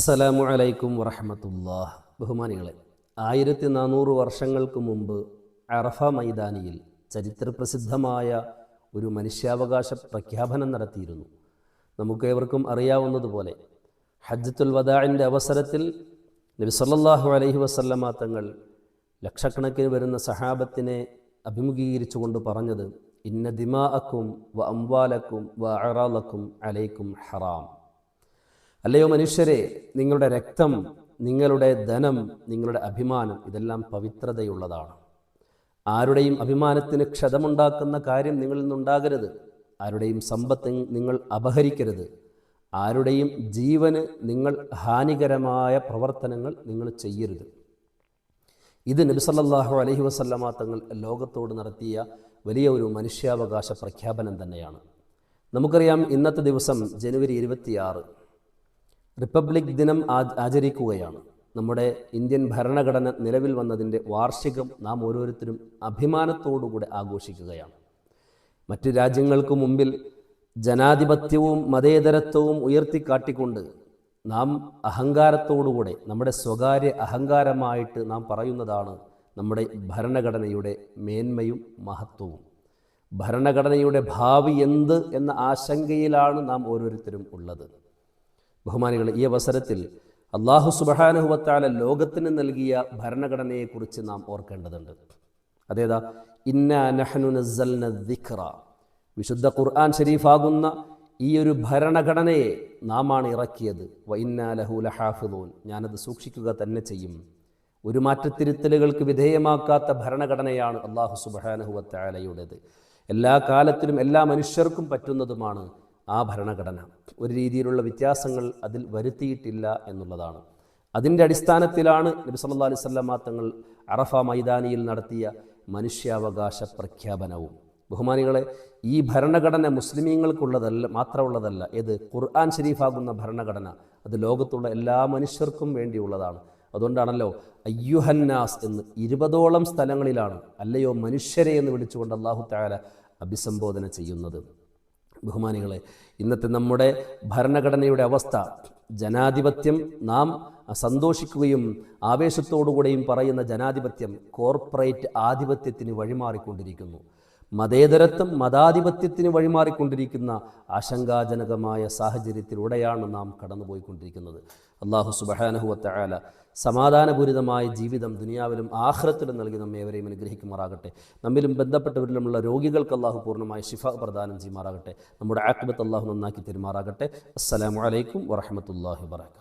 അസ്സലാമു അലൈക്കും വറഹ്മത്തുള്ളാഹി. ബഹുമാനികളെ, 1400 വർഷങ്ങൾക്ക് മുമ്പ് അറഫ മൈതാനിയിൽ ചരിത്രപ്രസിദ്ധമായ ഒരു മനുഷ്യാവകാശ പ്രഖ്യാപനം നടത്തിയിരുന്നു. നമുക്കേവർക്കും അറിയാവുന്നതുപോലെ ഹജ്ജത്തുൽ വദാഇൻ്റെ അവസരത്തിൽ നബി സല്ലല്ലാഹു അലൈഹി വസല്ലമ തങ്ങൾ ലക്ഷക്കണക്കിന് വരുന്ന സഹാബത്തിനെ അഭിമുഖീകരിച്ചുകൊണ്ട് പറഞ്ഞത്, ഇന്ന ദിമാഅക്കും വ അംവാലക്കും വ അറാലക്കും അലൈക്കും ഹറാം. അല്ലയോ മനുഷ്യരെ, നിങ്ങളുടെ രക്തം, നിങ്ങളുടെ ധനം, നിങ്ങളുടെ അഭിമാനം ഇതെല്ലാം പവിത്രതയുള്ളതാണ്. ആരുടെയും അഭിമാനത്തിന് ക്ഷതമുണ്ടാക്കുന്ന കാര്യം നിങ്ങളിൽ നിന്നുണ്ടാകരുത്. ആരുടെയും സമ്പത്ത് നിങ്ങൾ അപഹരിക്കരുത്. ആരുടെയും ജീവന് നിങ്ങൾ ഹാനികരമായ പ്രവർത്തനങ്ങൾ നിങ്ങൾ ചെയ്യരുത്. ഇത് നബി സല്ലല്ലാഹു അലൈഹി വസല്ലമ തങ്ങൾ ലോകത്തോട് നടത്തിയ വലിയ ഒരു മനുഷ്യാവകാശ പ്രഖ്യാപനം തന്നെയാണ്. നമുക്കറിയാം, ഇന്നത്തെ ദിവസം ജനുവരി 26 റിപ്പബ്ലിക് ദിനം ആചരിക്കുകയാണ്. നമ്മുടെ ഇന്ത്യൻ ഭരണഘടന നിലവിൽ വന്നതിൻ്റെ വാർഷികം നാം ഓരോരുത്തരും അഭിമാനത്തോടുകൂടെ ആഘോഷിക്കുകയാണ്. മറ്റ് രാജ്യങ്ങൾക്ക് മുമ്പിൽ ജനാധിപത്യവും മതേതരത്വവും ഉയർത്തിക്കാട്ടിക്കൊണ്ട് നാം അഹങ്കാരത്തോടുകൂടെ, നമ്മുടെ സ്വകാര്യ അഹങ്കാരമായിട്ട് നാം പറയുന്നതാണ് നമ്മുടെ ഭരണഘടനയുടെ മേന്മയും മഹത്വവും. ഭരണഘടനയുടെ ഭാവി എന്ത് എന്ന ആശങ്കയിലാണ് നാം ഓരോരുത്തരും ഉള്ളത്. ബഹുമാനികളെ, ഈ അവസരത്തിൽ അല്ലാഹു സുബ്ഹാനഹു വ തആല ലോകത്തിന് നൽകിയ ഭരണഘടനയെക്കുറിച്ച് നാം ഓർക്കേണ്ടതുണ്ട്. അതേതാ? ഇന്നാ നഹ്നു നസ്സൽന ദിക്റ. വിശുദ്ധ ഖുർആൻ ഷരീഫാകുന്ന ഈ ഒരു ഭരണഘടനയെ നാമാണ് ഇറക്കിയത്. വ ഇന്നാ ലഹു ലഹാഫിളൂൻ. ഞാനത് സൂക്ഷിക്കുക തന്നെ ചെയ്യും. ഒരു മാറ്റത്തിരുത്തലുകൾക്ക് വിധേയമാക്കാത്ത ഭരണഘടനയാണ് അല്ലാഹു സുബ്ഹാനഹു വ തആലയുടേത്. എല്ലാ കാലത്തിലും എല്ലാ മനുഷ്യർക്കും പറ്റുന്നതുമാണ് ആ ഭരണഘടന. ഒരു രീതിയിലുള്ള വ്യത്യാസങ്ങൾ അതിൽ വരുത്തിയിട്ടില്ല എന്നുള്ളതാണ്. അതിൻ്റെ അടിസ്ഥാനത്തിലാണ് നബി സല്ലല്ലാഹു അലൈഹി വസല്ലമ തങ്ങൾ അറഫ മൈതാനിയിൽ നടത്തിയ മനുഷ്യാവകാശ പ്രഖ്യാപനവും. ബഹുമാനികളെ, ഈ ഭരണഘടന മുസ്ലിമീങ്ങൾക്കുള്ളതല്ല, മാത്രമുള്ളതല്ല. ഏത്? ഖുർആൻ ഷരീഫാകുന്ന ഭരണഘടന അത് ലോകത്തുള്ള എല്ലാ മനുഷ്യർക്കും വേണ്ടിയുള്ളതാണ്. അതുകൊണ്ടാണല്ലോ അയ്യുഹന്നാസ് എന്ന് 20ഓളം സ്ഥലങ്ങളിലാണ് അല്ലയോ മനുഷ്യരെ എന്ന് വിളിച്ചുകൊണ്ട് അല്ലാഹു തആല അഭിസംബോധന ചെയ്യുന്നത്. ബഹുമാനികളെ, ഇന്നത്തെ നമ്മുടെ ഭരണഘടനയുടെ അവസ്ഥ, ജനാധിപത്യം, നാം സന്തോഷിക്കുകയും ആവേശത്തോടുകൂടെയും പറയുന്ന ജനാധിപത്യം കോർപ്പറേറ്റ് ആധിപത്യത്തിന് വഴിമാറിക്കൊണ്ടിരിക്കുന്നു. മതേതരത്വം മതാധിപത്യത്തിന് വഴിമാറിക്കൊണ്ടിരിക്കുന്ന ആശങ്കാജനകമായ സാഹചര്യത്തിലൂടെയാണ് നാം കടന്നുപോയിക്കൊണ്ടിരിക്കുന്നത്. അല്ലാഹു സുബ്ഹാനഹു വ തആല സമാധാനപൂരിതമായ ജീവിതം ദുനിയാവിലും ആഖിറത്തിലും നൽകി നമ്മേവരെയും അനുഗ്രഹിക്കുമാറാകട്ടെ. നമ്മിലും ബന്ധപ്പെട്ടവരിലുമുള്ള രോഗികൾക്ക് അല്ലാഹു പൂർണ്ണമായ ശിഫ പ്രദാനം ചെയ്യുമാറാകട്ടെ. നമ്മുടെ ആഖിബത്ത് അല്ലാഹു നന്നാക്കി തരുമാറാകട്ടെ. അസ്സലാമു അലൈക്കും വറഹ്മത്തുള്ളാഹി വബറകാതുഹു.